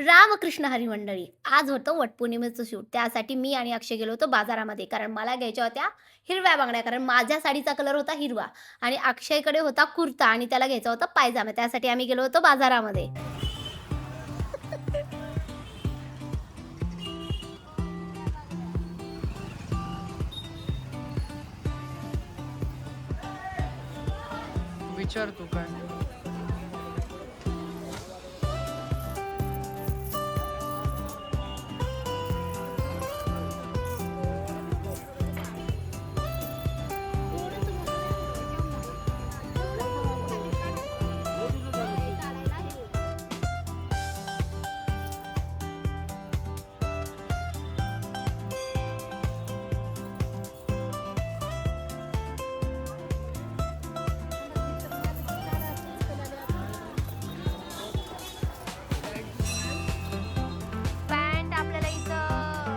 रामकृष्ण हरी मंडळी. आज होतं वटपौर्णिमेचं शूट. त्यासाठी मी आणि अक्षय गेलो होतो बाजारामध्ये. कारण मला घ्यायच्या होत्या हिरव्या बांगड्या. कारण माझ्या साडीचा कलर होता हिरवा आणि अक्षयकडे होता कुर्ता आणि त्याला घ्यायचा होता पायजामा. त्यासाठी आम्ही गेलो होतो बाजारामध्ये. विचार तू काय. पॅन्ट आपल्याला इथं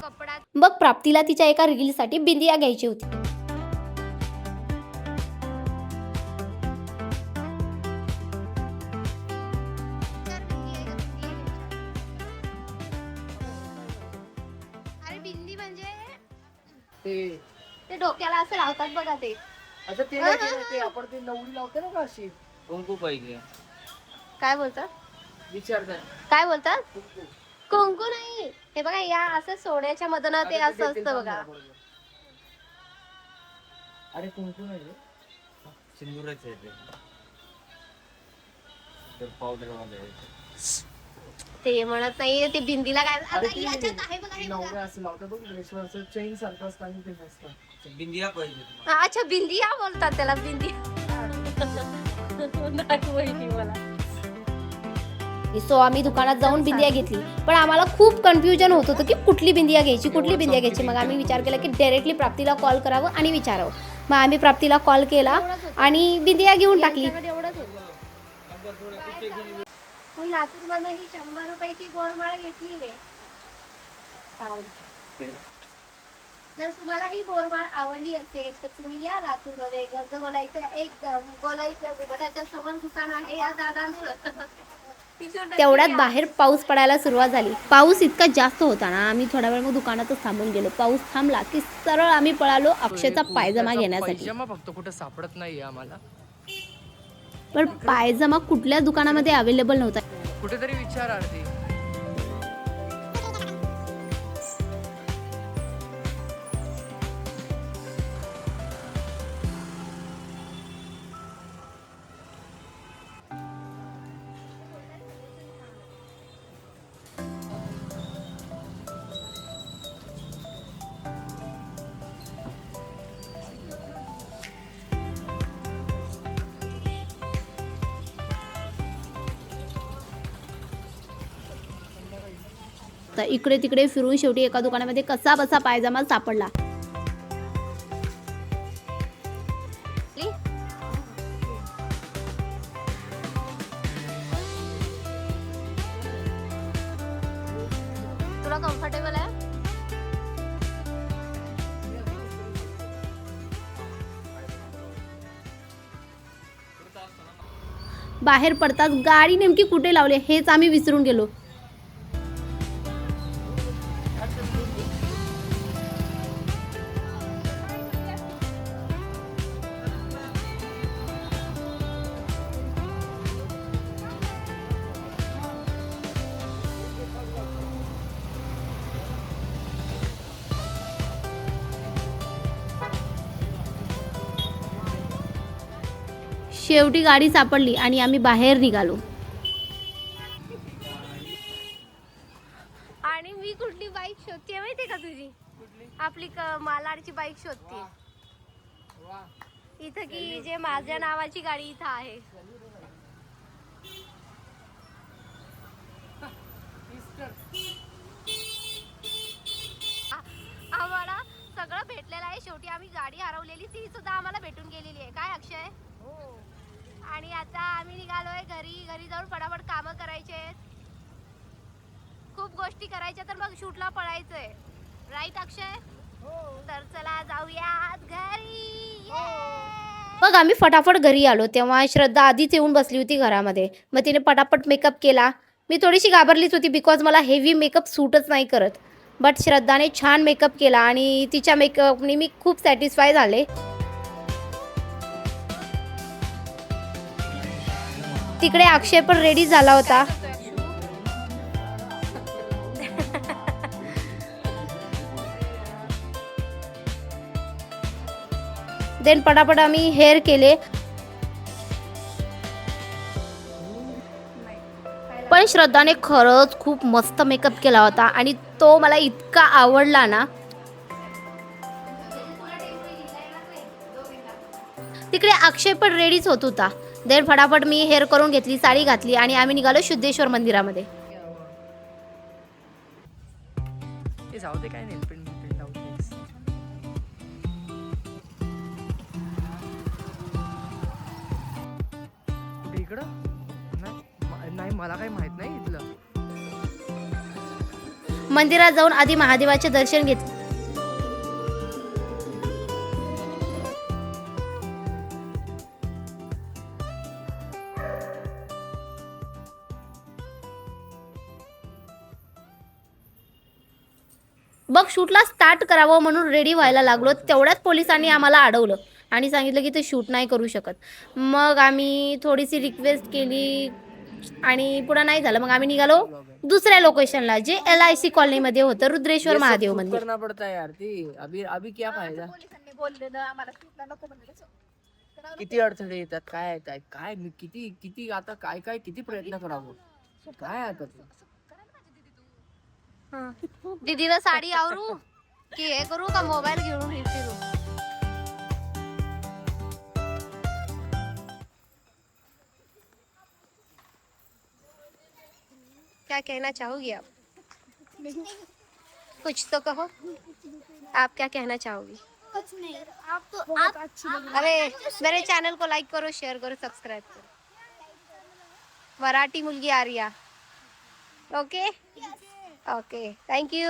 कपडा. मग प्राप्तीला तिच्या एका रीलसाठी बिंदिया घ्यायची होती. अरे बिंदी म्हणजे ते डोक्याला असं लावतात बघा ते. अच्छा ते नाही, ते आपण ते नवरी लावते ना का अशी. कुंकू पाहिजे. काय बोलतात? विचारताय काय बोलतात? कुंकू नाही, हे बघा या असं सोन्याच्या मधनं ते असं असतं बघा. अरे कुंकू नाही रे. सिंदूरच आहे ते पावडर वाले. ते म्हणत नाही ते बिंदीला काय अरे आता ते याच्यात आहे बघा हे बघा. नवऱ्या असं लावतात बघ ड्रेसवर असं चेन सारखं असतं आणि ते नसतं. बिंदिया पाहिजे तुम्हाला. अच्छा बिंदिया बोलतात त्याला बिंदिया. नाही माहिती मला. सो आम्ही दुकानात जाऊन बिंदिया घेतली, पण आम्हाला खूप कन्फ्युजन होत होतं की कुठली बिंदिया घ्यायची कुठली बिंदिया घ्यायची. मग आम्ही विचार केला की डायरेक्टली प्राप्तीला कॉल करावं आणि विचारावं. मग आम्ही प्राप्तीला कॉल केला आणि बिंदिया घेऊन टाकली. लातूरमधनं ही 100 रुपयाची गोलमाळ घेतली रे. जर तुम्हाला ही गोलमाळ आवडली असेल तर तुम्ही या लातूरमध्ये. गजगोलाईचं एक गोलाईचं दुकानाच्या समोर दुकान आहे या दादांचं. तेवढ्यात बाहेर पाऊस पडायला सुरुवात झाली. पाऊस इतका जास्त होता ना, आम्ही थोडा वेळ मग दुकानातच थांबून गेलो. पाऊस थांबला की सरळ आम्ही पळालो अक्षयचा पायजमा घेण्यासाठी. पायजमा फक्त कुठे सापडत नाहीये आम्हाला. पण पायजमा कुठल्याच दुकानामध्ये अवेलेबल नव्हता. कुठेतरी विचार आरती. तर इकडे तिकडे फिरून शेवटी एका दुकानामध्ये कसा बसा पायजमा सापडला. तुला कम्फर्टेबल आहे? बाहेर पडताच गाडी नेमकी कुठे लावली हेच आम्ही विसरून गेलो. शेवटी गाडी सापडली आणि आम्ही बाहेर निघालो. आणि मी कुठली बाईक शोधते माहितीये का तुझी? आपली मालाडची बाईक शोधते इथं की जे माझ्या नावाची गाडी इथं आहे. आम्हाला सगळं भेटलेलं आहे. शेवटी आम्ही गाडी हरवलेली ती सुद्धा आम्हाला भेटून गेलेली आहे. काय अक्षय? आणि आता आम्ही निघालोय घरी. घरी जाऊन फटाफट कामं करायचे, खूप गोष्टी करायच्या, तर मग शूटला पळायचंय. राईट अक्षय? तर चला जाऊयात घरी. मग आम्ही फटाफट घरी आलो तेव्हा श्रद्धा आधीच येऊन बसली होती घरामध्ये. मग तिने पटापट मेकअप केला. मी थोडीशी घाबरलीच होती बिकॉज मला हेवी मेकअप सूटच नाही करत. बट श्रद्धाने छान मेकअप केला आणि तिच्या मेकअपने मी खूप सॅटिस्फाय झाले. तिकडे अक्षय पण रेडी झाला होता. देन पटापट आम्ही हेअर केले. पण श्रद्धाने खरंच खूप मस्त मेकअप केला होता आणि तो मला इतका आवडला ना. तिकडे अक्षय पण रेडीच होत होता. देन फटाफट मी हेअर करून घेतली, साडी घातली आणि आम्ही निघालो शुद्धेश्वर मंदिरामध्ये. जाऊ दे काय नेलपेंट इकडं नाही मला काही माहित नाही इथलं. मंदिरात जाऊन आधी महादेवाचे दर्शन घेतले. बघ शूटला स्टार्ट करावं म्हणून रेडी व्हायला लागलो. तेवढ्याच पोलिसांनी आम्हाला अडवलं आणि सांगितलं की ते शूट नाही करू शकत. मग आम्ही थोडीशी रिक्वेस्ट केली आणि पुढं नाही झालं. मग आम्ही निघालो दुसऱ्या लोकेशनला जे LIC कॉलनीमध्ये होतं, रुद्रेश्वर महादेव मंदिर. करना पड़ता है यार ती अभी अभी क्या फायदा. किती अडथळे येतात काय येतात काय किती किती आता काय काय किती प्रयत्न करावं काय आता. दीदीला साडी आवरू की हे करू का मोबाईल घेऊन फिरू. क्या कहना चाहोगी आप? कुछ तो कहो. आप क्या कहना चाहोगी? कुछ नहीं. आप तो आप अरे मेरे चैनल को लाइक करो, शेयर करो, सब्सक्राइब करो. मराठी मुलगी आर्या. Okay okay thank you.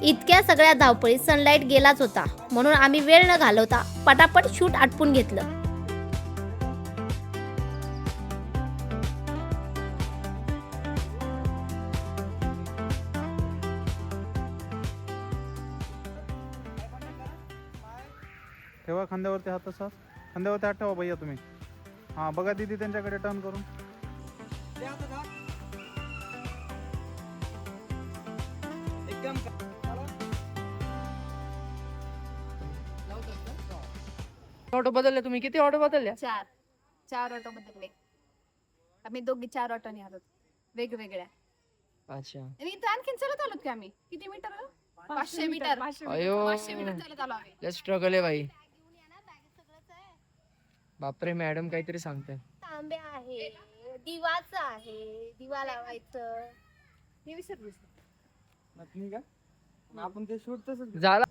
इतक्या सगळ्या धावपळीत सनलाईट गेलाच होता म्हणून आम्ही वेळ न घालवता पटापट शूट आटपून घेतलं. ठेवा खांद्यावरती हात तसा खांद्यावरती हात ठेवा भैया तुम्ही. हां बघा दीदी त्यांच्याकडे टर्न करून. ऑटो बदलले तुम्ही किती ऑटो बदलल्या. चार ऑटो बदलले. आम्ही दोघी 4 ऑटोने आलो वेगवेगळ्या. अच्छा आणि इथं आणखीन चलत आलोत का आम्ही किती मीटर 500 मीटर. अयो 500 मीटर चलत आलो आम्ही. लय स्ट्रगल आहे भाई. बापरे मॅडम काहीतरी सांगते. तांबे आहे, दिवाचं आहे, दिवा लावायचं. मी विसरलीस. आपण ते शूट तसंच झाला.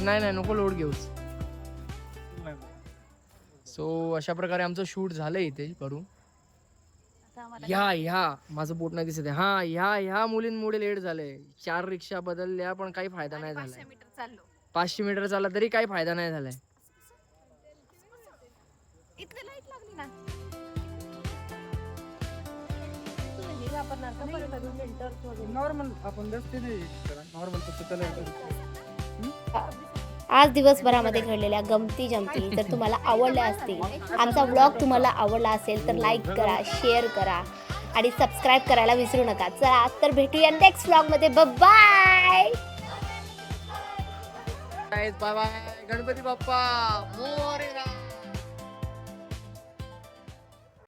नाही नाही नको लोड घेऊस. सो अशा प्रकारे आमचं शूट झालंय इथे करून. ह्या माझं बोट नाही दिसत आहे. हा ह्या मुलींमुळे लेट झालंय. 4 रिक्षा बदलल्या पण काही फायदा नाही झालाय. 500 मीटर चाललो. 500 मीटर चालला तरी काही फायदा नाही झालाय. इथली लाईट लागली ना. नॉर्मल आपण रस्ते नाही नॉर्मल आज दिवसभरामध्ये घडलेल्या गमती जमती जर तुम्हाला आवडल्या असतील, आमचा व्लॉग तुम्हाला आवडला असेल तर लाईक करा, शेअर करा आणि सबस्क्राईब करायला विसरू नका. चला तर भेटूया नेक्स्ट व्लॉगमध्ये. Bye bye bye. Ganpati Bappa Morya.